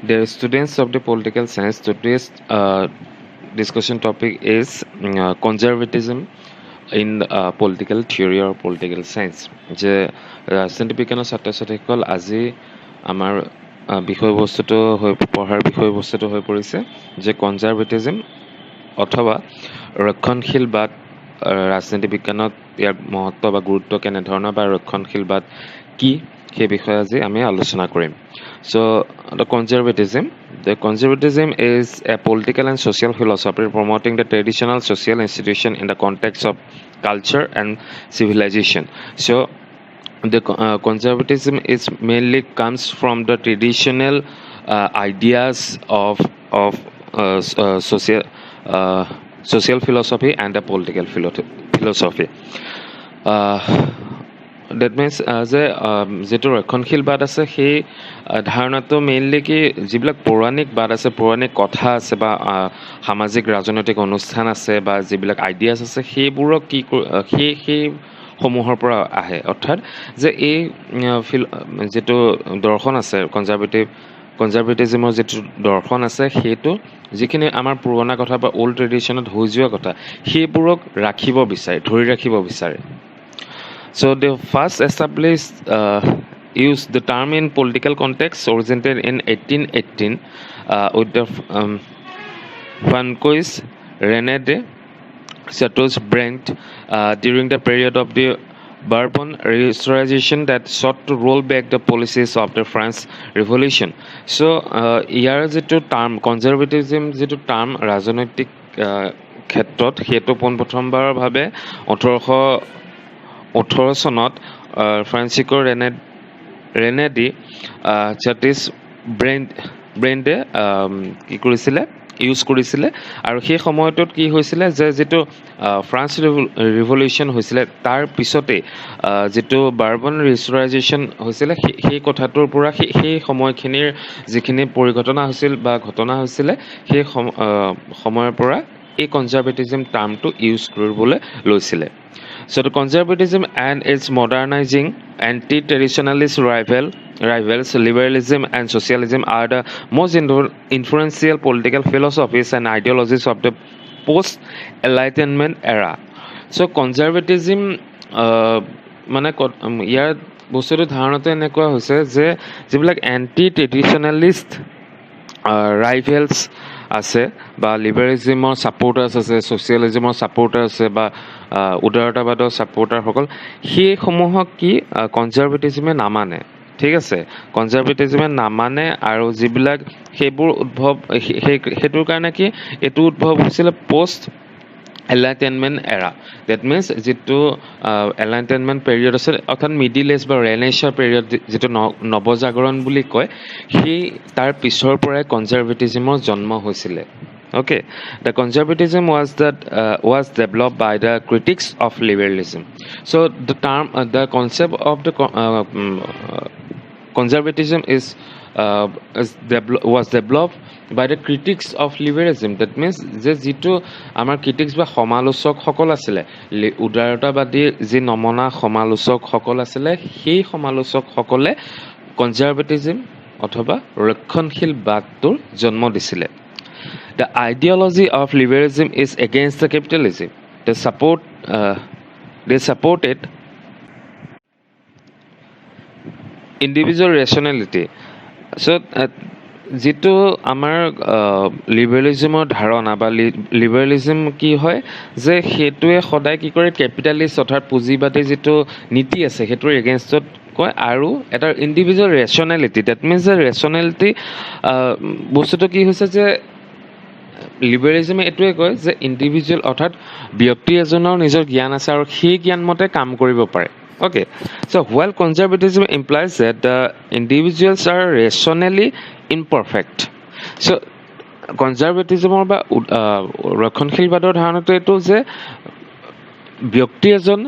Dear students of the political science, today's discussion topic is conservatism in political theory or political science. যে ৰাজনীতি বিজ্ঞানৰ ছাত্ৰ ছাত্ৰীসকল আজি আমাৰ বিষয়বস্তুটো পঢ়াৰ বিষয়বস্তুটো হৈ পৰিছে যে কনজাৰভেটিজম অথবা ৰক্ষণশীলবাদ ৰাজনীতি বিজ্ঞানত ইয়াৰ মহত্ব বা গুৰুত্ব কেনেধৰণৰ বা ৰক্ষণশীলবাদ কি সেই বিষয়ে আজি আমি আলোচনা কৰিম So the conservatism is a political and social philosophy promoting the traditional social institution in the context of culture and civilization. So the conservatism is mainly comes from the traditional ideas of social philosophy and the political philosophy. That means যে যেটো ৰক্ষণশীলবাদ আছে সেই ধাৰণাটো mainly কি যিবিলাক পৌৰাণিক বাদ আছে পৌৰাণিক কথা আছে বা সামাজিক ৰাজনৈতিক অনুষ্ঠান আছে বা যিবিলাক আইডিয়াছ আছে সেইবোৰক কি সেই সমূহৰ পৰা আহে অৰ্থাৎ যে এই যেটো দৰ্শন আছে কনজাৰভেটিজমৰ যেটো দৰ্শন আছে সেইটো যিখিনি আমাৰ পুৰণা কথা বা ওল্ড ট্ৰেডিশ্যনত হৈ যোৱা কথা সেইবোৰক ৰাখিব বিচাৰে ধৰি ৰাখিব বিচাৰে So they first established used the term in political context originated in 1818 with the Francois René de Chateaubriand during the period of the Bourbon Restoration that sought to roll back the policies of the French Revolution. So here is the term conservatism যেটো term ৰাজনৈতিক ক্ষেত্ৰত হেতু প্ৰথমবাৰৰ ভাবে 18 চনত ফ্ৰান্সিকো ৰেনে D চাৰ্টিছব্ৰেণ্ডে কি কৰিছিলে use কৰিছিলে আৰু সেই সময়টোত কি হৈছিলে যে যেটো ফ্ৰান্স ৰিভলিউশ্যন হৈছিলে তাৰ পিছতে যেটো বাৰ্বন ৰিষ্টৰাইজেশ্যন হৈছিলে সেই কথাটোৰ পৰা সেই সময়খিনিৰ যিখিনি পৰিঘটনা হৈছিল বা ঘটনা হৈছিলে সেই সময়ৰ পৰা এই কনজাৰভেটিজম টাৰ্মটো ইউজ কৰিবলৈ লৈছিলে So the conservatism and its modernizing anti-traditionalist rivals, liberalism and socialism are the most influential political philosophies and ideologies of the post-Enlightenment era. So conservatism মানে ইয়াৰ বস্তুটো ধাৰণাটো এনেকুৱা হৈছে যে যিবিলাক এণ্টি-ট্ৰেডিশ্যনেলিষ্ট ৰাইভেলছ আছে বা লিবাৰেলিজমৰ ছাপোৰ্টাৰ্ছ আছে ছ'চিয়েলিজমৰ ছাপোৰ্টাৰ আছে বা উদাৰতাবাদৰ ছাপোৰ্টাৰসকল সেইসমূহক কি কনজাৰভেটিজমে নামানে ঠিক আছে কনজাৰভেটিজমে নামানে আৰু যিবিলাক সেইবোৰ উদ্ভৱ সেইটোৰ কাৰণে কি এইটো উদ্ভৱ হৈছিলে পোষ্ট এনলাইটেনমেণ্ট এৰা ডেট মিনছ যিটো এনলাইটেনমেণ্ট পিৰিয়ড আছে অৰ্থাৎ মিডিল এজ বা ৰেনেছাৰ পিৰিয়ড যিটো নৱজাগৰণ বুলি কয় সেই তাৰ পিছৰ পৰাই কনজাৰভেটিজমৰ জন্ম হৈছিলে Okay, the conservatism was developed by the critics of liberalism. So the concept of the conservatism was developed by the critics of liberalism. That means যে যেটো আমাৰ critics বা সমালোচক সকল আছিল উদাৰতাবাদী যে নমনা সমালোচক সকল আছিল সেই সমালোচক সকলে কনজাৰভেটিজম অথবা ৰক্ষণশীলবাদৰ জন্ম দিছিলে The ideology of liberalism is against the capitalism. They supported individual rationality. So, যেটো আমাৰ লিবাৰেলিজমৰ ধাৰণা বা লিবাৰেলিজম কি হয় যে হেতুৱে সদায় কি কৰে ক্যাপিটালিষ্ট অৰ্থাৎ পুঁজিবাদী যেটো নীতি আছে হেতুৰ এগেইনষ্টত কয় আৰু এটা ইন্ডিভিজুৱেল ৰেশনালিটি দ্যাট মিন্স যে ৰেশনালিটি বস্তুটো কি হৈছে যে লিবাৰেলিজমে এটোৱে কয় যে ইন্ডিভিজুৱেল অৰ্থাৎ ব্যক্তি এজনৰ নিজৰ জ্ঞান আছে আৰু সেই জ্ঞান মতে কাম কৰিব পাৰে Okay, so while conservatism implies that the individuals are rationally imperfect. So conservatism বা ৰক্ষণশীলবাদৰ ধাৰণাটো এইটো যে ব্যক্তি এজন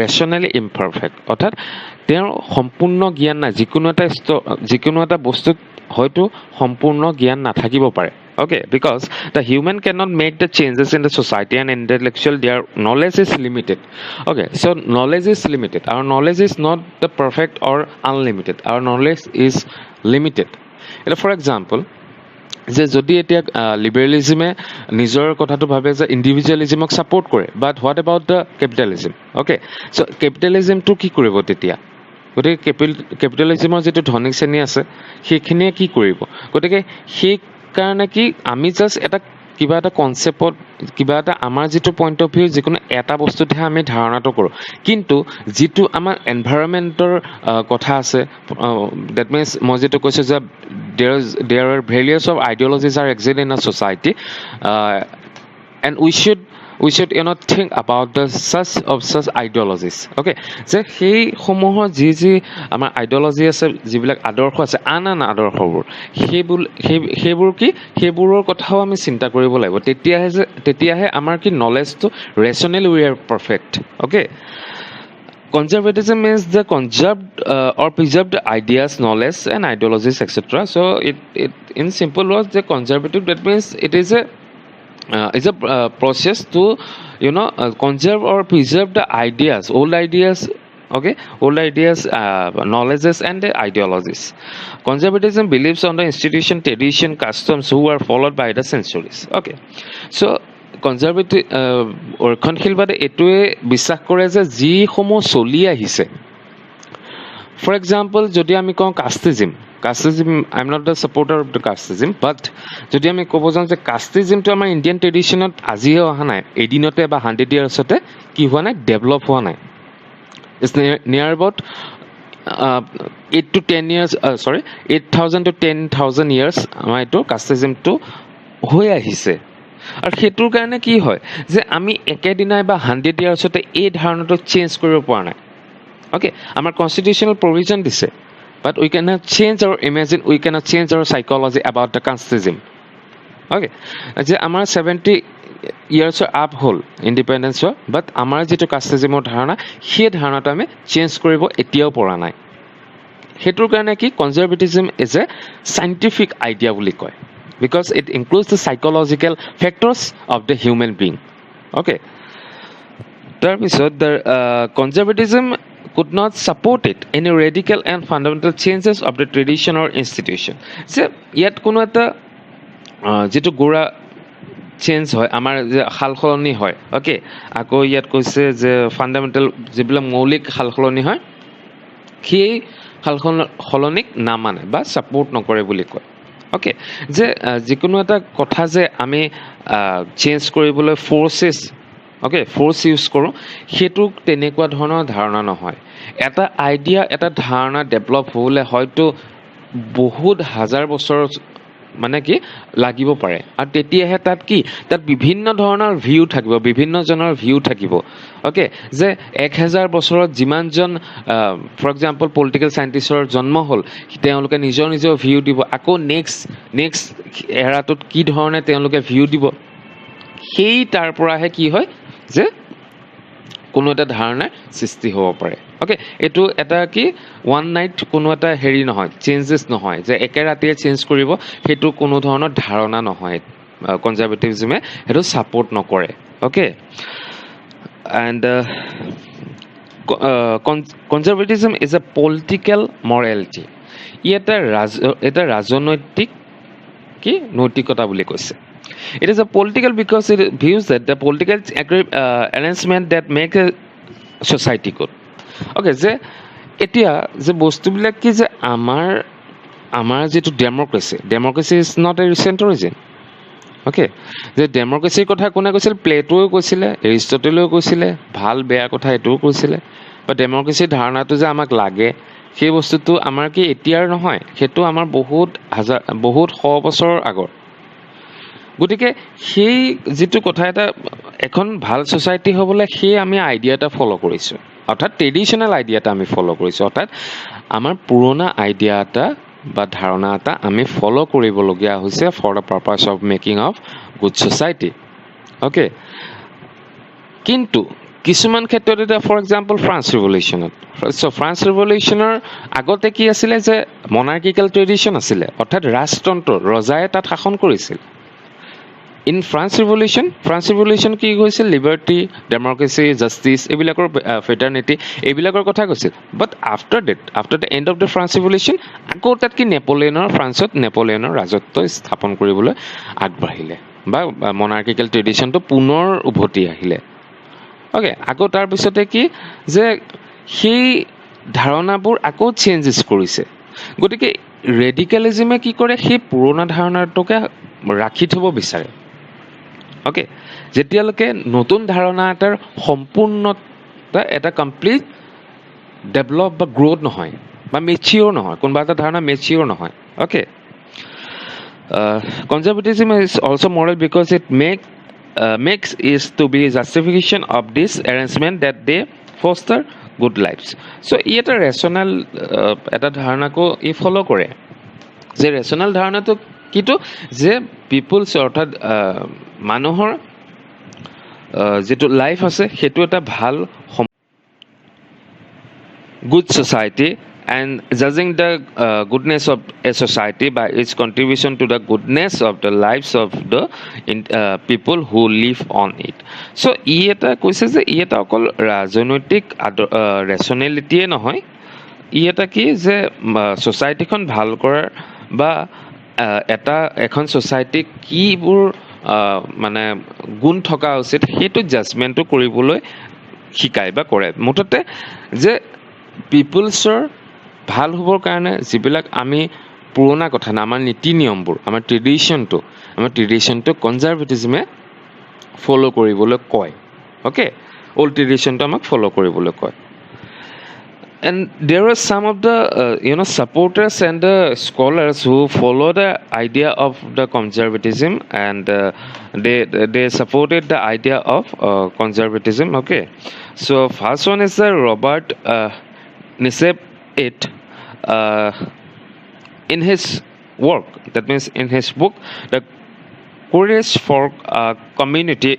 rationally imperfect অৰ্থাৎ তেওঁৰ সম্পূৰ্ণ জ্ঞান নাই যিকোনো এটা বস্তুত হয়তো সম্পূৰ্ণ জ্ঞান নাথাকিব পাৰে Okay, because the human cannot make the changes in the society and intellectual, their knowledge is limited. Okay, so knowledge is limited. Our knowledge is not the perfect or unlimited. Our knowledge is limited. For example, যে যদি এতিয়া লিবাৰেলিজিমে নিজৰ কথাটো ভাবে যে ইণ্ডিভিজুৱেলিজিমক support কৰে, বাট what about the capitalism? Okay, চ' কেপিটেলিজিমটো কি কৰিব তেতিয়া? গতিকে কেপিটেলিজিমৰ যিটো ধনিক শ্ৰেণী আছে সেইখিনিয়ে কি কৰিব? গতিকে সেইকাৰণে কি আমি জাষ্ট এটা কিবা এটা কনচেপ্টত কিবা এটা আমাৰ যিটো পইণ্ট অফ ভিউ যিকোনো এটা বস্তুতহে আমি ধাৰণাটো কৰোঁ, কিন্তু যিটো আমাৰ এনভাইৰনমেণ্টৰ কথা আছে, ডেট মিনছ মই যিটো কৈছোঁ যে there are various of ideologies are exist in a society, and we should think about the such ideologies. Okay, যে সেই সমূহৰ যি আমাৰ আইডিয়লজি আছে, যিবিলাক আদৰ্শ আছে, আন আদৰ্শবোৰ, সেইবোৰ কি সেইবোৰৰ কথাও আমি চিন্তা কৰিব লাগিব। তেতিয়াহে আমাৰ কি নলেজটো rational we are perfect. Okay, conservatism means the conserved or preserved ideas, knowledge and ideologies, etc. So it in simple words, the conservative, that means it is a process to conserve or preserve the ideas, old ideas. Okay, old ideas, knowledges and the ideologies. Conservatism believes on the institution, tradition, customs who are followed by the centuries. Okay, so conservative ৰক্ষণশীলবাদে এইটোৱে বিশ্বাস কৰে যে যিসমূহ চলি আহিছে, for example যদি আমি কওঁ casteism, I am not the supporter of the casteism, but যদি আমি ক'ব যাওঁ যে কাষ্টিজিমটো আমাৰ ইণ্ডিয়ান ট্ৰেডিশ্যনত আজিহে অহা নাই, এদিনতে বা 100 ইয়াৰ্ছতে কি হোৱা নাই, ডেভেলপ হোৱা নাই। ইটছ নিয়াৰ about 8 to 10 years, 8,000 to 10,000 years আমাৰ এইটো কাষ্টিজিমটো হৈ আহিছে। আৰু সেইটোৰ কাৰণে কি হয় যে আমি একেদিনাই বা 100 ইয়াৰ্ছতে এই ধাৰণাটো চেঞ্জ কৰিব পৰা নাই। অ'কে, আমাৰ কনষ্টিটিউশ্যনেল প্ৰভিজন দিছে, but we can not change our imagine, we can not change our psychology about the casteism. Okay, যে আমাৰ 70 ইয়াৰ্ছৰ আপ হ'ল ইণ্ডিপেণ্ডেঞ্চৰ, বাট আমাৰ যিটো কাষ্টিজিমৰ ধাৰণা, সেই ধাৰণাটো আমি চেঞ্জ কৰিব এতিয়াও পৰা নাই। সেইটোৰ কাৰণে কি কনজাৰভেটিজিম ইজ এ চাইণ্টিফিক আইডিয়া বুলি কয়, because it includes the psychological factors of the human being. Okay, তাৰপিছত the conservatism could not support it any radical and fundamental changes of the tradition or institution. যে ইয়াত কোনো এটা যিটো গোড়া change হয়, আমাৰ যে সাল সলনি হয়, অ'কে, আকৌ ইয়াত কৈছে যে ফাণ্ডামেণ্টেল যিবিলাক মৌলিক সাল সলনি হয়, সেই সাল সলনিক নামানে বা ছাপোৰ্ট নকৰে বুলি কয়। অ'কে, যে যিকোনো এটা কথা যে আমি চেঞ্জ কৰিবলৈ ফ'ৰ্চ ইউজ কৰোঁ, সেইটো তেনেকুৱা ধৰণৰ ধাৰণা নহয়। এটা আইডিয়া, এটা ধাৰণা ডেভেলপ হ'বলৈ হয়তো বহুত হাজাৰ বছৰ মানে কি লাগিব পাৰে, আৰু তেতিয়াহে তাত বিভিন্ন ধৰণৰ ভিউ থাকিব, বিভিন্নজনৰ ভিউ থাকিব। অ'কে, যে 1000 বছৰত যিমানজন ফৰ এক্সাম্পল পলিটিকেল চাইণ্টিষ্টৰ জন্ম হ'ল, তেওঁলোকে নিজৰ ভিউ দিব, আকৌ নেক্সট এৰাটোত কি ধৰণে তেওঁলোকে ভিউ দিব, সেই তাৰ পৰাহে কি হয় যে কোনো এটা ধাৰণাৰ সৃষ্টি হ'ব পাৰে। অ'কে, এইটো এটা কি ওৱান নাইট কোনো এটা হেৰি নহয়, চেঞ্জেছ নহয় যে একে ৰাতিয়ে চেঞ্জ কৰিব, সেইটো কোনো ধৰণৰ ধাৰণা নহয়। কনজাৰভেটিভিজমে সেইটো ছাপোৰ্ট নকৰে। Okay, and conservatism is a political morality. ই এটা ৰাজনৈতিক কি নৈতিকতা বুলি কৈছে। It is a political because it views that the political arrangement that make a society good. Okay, যে এতিয়া যে বস্তুবিলাক কি যে আমাৰ যিটো democracy is not a recent origin. Okay, যে ডেম'ক্ৰেচিৰ কথা কোনে কৈছিল? প্লেটোও কৈছিলে, এৰিষ্টটেলেও কৈছিলে, ভাল বেয়া কথা এইটোও কৈছিলে। বা ডেম'ক্ৰেচিৰ ধাৰণাটো যে আমাক লাগে, সেই বস্তুটো আমাৰ কি এতিয়াৰ নহয়, সেইটো আমাৰ বহুত শ বছৰৰ আগৰ। গতিকে সেই যিটো কথা এটা এখন ভাল ছ'চাইটি হ'বলৈ সেই আমি আইডিয়া এটা ফ'ল' কৰিছোঁ, অৰ্থাৎ ট্ৰেডিশ্যনেল আইডিয়া এটা আমি ফ'ল' কৰিছোঁ, অৰ্থাৎ আমাৰ পুৰণা আইডিয়া এটা বা ধাৰণা এটা আমি ফ'ল' কৰিবলগীয়া হৈছে for the purpose of making of good society. Okay, কিন্তু কিছুমান ক্ষেত্ৰত এতিয়া ফৰ এক্সাম্পল ফ্ৰান্স ৰিভলিউশ্যনৰ আগতে কি আছিলে যে মনাৰ্কিকেল ট্ৰেডিশ্যন আছিলে, অৰ্থাৎ ৰাজতন্ত্ৰ, ৰজাই তাত শাসন কৰিছিল। ইন ফ্ৰান্স ৰিভলিউশ্যন কি কৈছিল লিবাৰ্টি ডেম'ক্ৰেচি জাষ্টিছ এইবিলাকৰ ফেটাৰ্নিটি এইবিলাকৰ কথা কৈছিল but after the end of the France revolution আকৌ তাত কি ফ্ৰান্সত নেপলিয়নৰ ৰাজত্ব স্থাপন কৰিবলৈ আগবাঢ়িলে বা মনাৰ্কিকেল ট্ৰেডিশ্যনটো পুনৰ উভতি আহিলে অ'কে আকৌ তাৰপিছতে কি যে সেই ধাৰণাবোৰ আকৌ চেঞ্জেছ কৰিছে গতিকে ৰেডিকেলিজিমে কি কৰে সেই পুৰণা ধাৰণাটোকে ৰাখি থ'ব বিচাৰে অ'কে যেতিয়ালৈকে নতুন ধাৰণা এটাৰ সম্পূৰ্ণতা এটা কমপ্লিট ডেভেলপ বা গ্ৰ'থ নহয় বা মেচিয়ৰ নহয় কোনোবা এটা ধাৰণা মেচিয়ৰ নহয় okay conservatism is also moral because it makes is to be justification of this arrangement that they foster good lives so ই এটা ৰেচনেল এটা ধাৰণাকো ই ফ'ল' কৰে যে ৰেচনেল ধাৰণাটো কিটো যে পিপুলছ অৰ্থাৎ মানুহৰ যিটো লাইফ আছে সেইটো এটা ভাল good society and judging the goodness of a society by its contribution to the goodness of the lives of the people who live on it so ই এটা কৈছে যে ই এটা অকল ৰাজনৈতিক ৰেচনেলিটিয়ে নহয় ই এটা কি যে ছ'চাইটিখন ভাল কৰাৰ বা এখন ছ'চাইটিক কিবোৰ মানে গুণ থকা উচিত সেইটো জাজমেণ্টটো কৰিবলৈ শিকায় বা কৰে মুঠতে যে পিপুলছৰ ভাল হ'বৰ কাৰণে যিবিলাক আমি পুৰণা কথা না আমাৰ নীতি নিয়মবোৰ আমাৰ ট্ৰেডিশ্যনটো কনজাৰ্ভেটিজিমে ফ'ল' কৰিবলৈ কয় অ'কে অল্ড ট্ৰেডিশ্যনটো আমাক ফ'ল' কৰিবলৈ কয় and there are some of the supporters and the scholars who follow the idea of the conservatism and they supported the idea of conservatism okay so first one is the Robert Nisbet in his work that means in his book the Courage for Community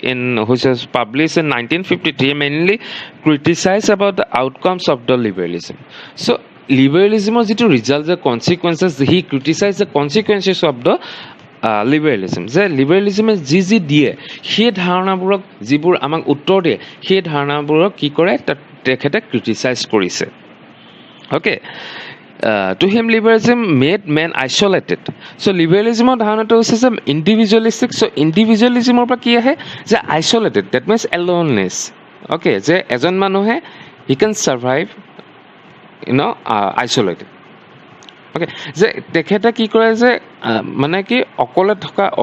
which was published in 1953 mainly criticized about the outcomes of the liberalism so liberalism was the result the consequences he criticized the consequences of the liberalism যে লিবাৰেলিজিমে যি দিয়ে সেই ধাৰণাবোৰক যিবোৰ আমাক উত্তৰ দিয়ে সেই ধাৰণাবোৰক কি কৰে তেখেতে ক্ৰিটিচাইজ কৰিছে okay to him liberalism made man isolated so liberalism ধাৰণাটো হৈছে যে ইণ্ডিভিজুৱেলিষ্টিক so ইণ্ডিভিজুৱেলিজিমৰ পৰা কি আহে যে isolated that means aloneness okay যে এজন মানুহে he can survive isolated okay যে তেখেতে কি কৰে যে মানে কি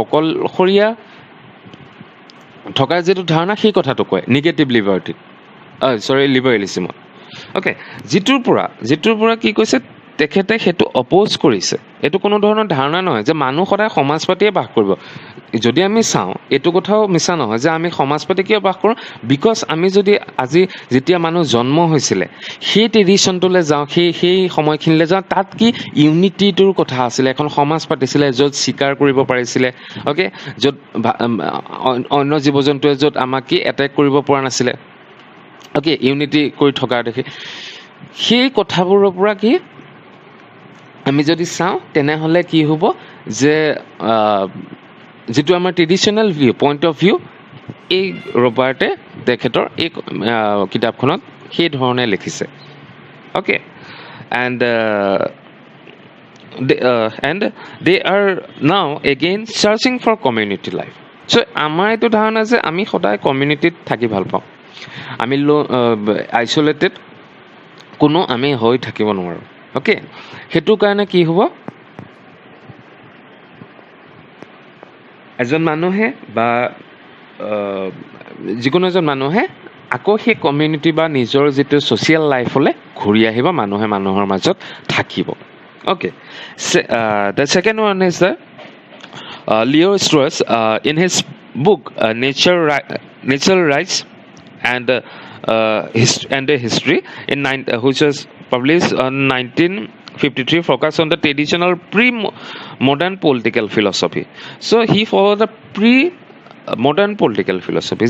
অকলশৰীয়া থকা যিটো ধাৰণা সেই কথাটো কয় নিগেটিভ লিবাৰেলিজিমত okay যিটোৰ পৰা কি কৈছে তেখেতে সেইটো অপ'জ কৰিছে এইটো কোনো ধৰণৰ ধাৰণা নহয় যে মানুহ সদায় সমাজ পাতিয়ে বাস কৰিব যদি আমি চাওঁ এইটো কথাও মিছা নহয় যে আমি সমাজ পাতি কিয় বাস কৰোঁ বিকজ আমি যদি আজি যেতিয়া মানুহ জন্ম হৈছিলে সেই ট্ৰেডিশ্যনটোলৈ যাওঁ সেই সময়খিনিলৈ যাওঁ তাত কি ইউনিটিটোৰ কথা আছিলে এখন সমাজ পাতিছিলে য'ত স্বীকাৰ কৰিব পাৰিছিলে অ'কে য'ত অন্য জীৱ জন্তুৱে য'ত আমাক কি এটেক কৰিব পৰা নাছিলে অ'কে ইউনিটি কৰি থকা দেখি সেই কথাবোৰৰ পৰা কি আমি যদি চাওঁ তেনেহ'লে কি হ'ব যে যিটো আমাৰ traditional view point of view এই ৰবাৰ্টে তেখেতৰ এই কিতাপখনত সেই ধৰণে লিখিছে okay and they are now again searching for community life so আমাৰ এইটো ধাৰণা যে আমি সদায় কমিউনিটিত থাকি ভাল পাওঁ আমি আইচলেটেড কোনো আমি হৈ থাকিব নোৱাৰোঁ অ'কে সেইটো কাৰণে কি হ'ব এজন মানুহে বা যিকোনো এজন মানুহে আকৌ সেই কমিউনিটি বা নিজৰ যিটো ছ'চিয়েল লাইফলৈ ঘূৰি আহিব মানুহে মানুহৰ মাজত থাকিব okay the second one is the Leo Strauss in his book Natural Rights and the History which was published in 1953 focused on the traditional pre-modern political philosophy so he followed the pre-modern political philosophy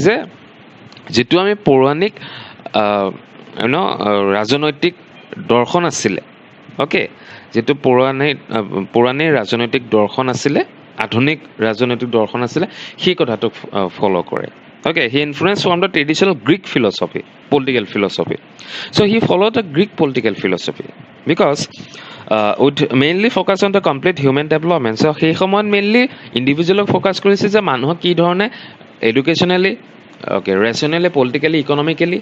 যেটো আমি পৌৰাণিক ৰাজনৈতিক দৰ্শন আছিলে okay যেটো পৌৰাণিক ৰাজনৈতিক দৰ্শন আছিলে আধুনিক ৰাজনৈতিক দৰ্শন আছিলে সেই কথাটোক ফ'ল' কৰে okay he influenced from the traditional Greek philosophy political philosophy so he followed the Greek political philosophy because would mainly focus on the complete human development so সেই সময়ত mainly individual focus কৰিছে যে মানুহক কি ধৰণে educationally okay rationally politically economically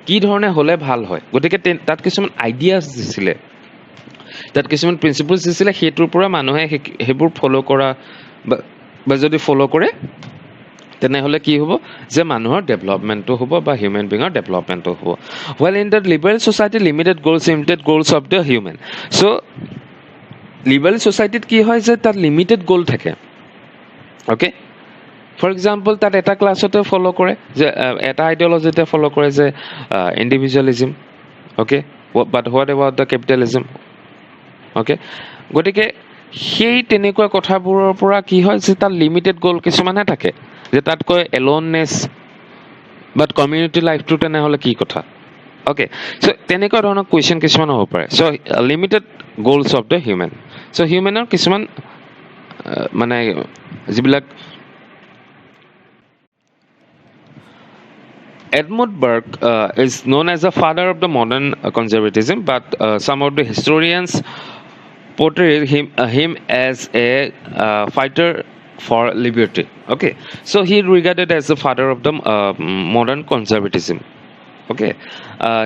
কি ধৰণে হলে ভাল হয় গতিকে তাত কিছুমান আইডিয়াছ দিছিলে তাত কিছুমান প্ৰিন্সিপলছ দিছিলে হেতুৰ পৰা মানুহে হেবোৰ ফলো কৰা বা যদি ফলো কৰে তেনেহলে কি হ'ব যে মানুহৰ ডেভেলপমেন্টটো হ'ব বা হিউম্যান বিঙৰ ডেভেলপমেন্টটো হ'ব while in the liberal society limited goals of the human so liberal society কি হয় যে তাত লিমিটেড গোল থাকে okay for example তাত এটা ক্লাছতে ফলো কৰে যে এটা আইডিওলজিতে ফলো কৰে যে individualism okay but what about the capitalism okay গতিকে সেই তেনেকুৱা কথাবোৰৰ পৰা কি হয় যে তাৰ লিমিটেড গোল কিছুমানে থাকে যে তাত কয় এলোননেস বাট কমিউনিটি লাইফটো তেনেহলে কি কথা okay so তেনেকুৱা ধৰণৰ কোৱেশ্চন কিছুমান হ'ব পাৰে so limited goals of the human so হিউম্যানৰ কিছুমান মানে যিবিলাক Edmund Burke is known as the father of the modern conservatism, but some of the historians portray him as a fighter for liberty. Okay, so he regarded as the father of the modern conservatism. Okay,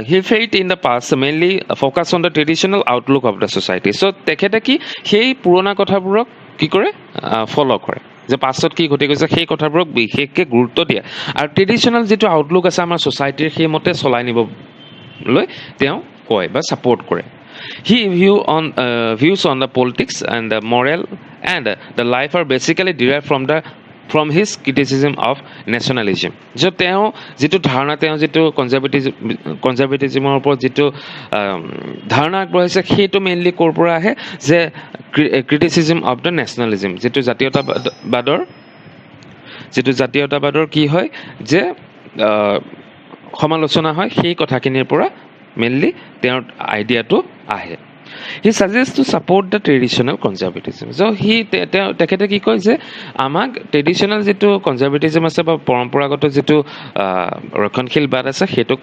he failed in the past mainly focus on the traditional outlook of the society. So তেখেতে কি সেই পুৰণা কথাবোৰক কি কৰে ফলো কৰে যে পাছত কি ঘটি গৈছে সেই কথাবোৰক বিশেষকৈ গুৰুত্ব দিয়ে আৰু ট্ৰেডিশ্যনেল যিটো আউটলুক আছে আমাৰ ছ'চাইটিৰ সেই মতে চলাই নিবলৈ তেওঁ কয় বা ছাপোৰ্ট কৰে he views on the politics and the moral and the life are basically derived from his criticism of nationalism যে তেওঁ যিটো ধাৰণা তেওঁ যিটো কনজাৰভেটিজমৰ ওপৰত যিটো ধাৰণা আগবঢ়াইছে সেইটো মেইনলি ক'ৰ পৰা আহে যে ক্ৰিটিচিজম অফ দ্য নেশ্যনেলিজম যিটো জাতীয়তাবাদৰ কি হয় যে সমালোচনা হয় সেই কথাখিনিৰ পৰা মেইনলি তেওঁৰ আইডিয়াটো আহে he suggests to support the traditional conservatism so তেখেতে কি কয় যে আমাক ট্ৰেডিশ্যনেল যিটো কনজাৰভেটিজম আছে বা পৰম্পৰাগত যিটো ৰক্ষণশীলবাদ আছে সেইটোক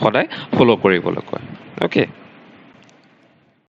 সদায় ফলো কৰিবলৈ কয় okay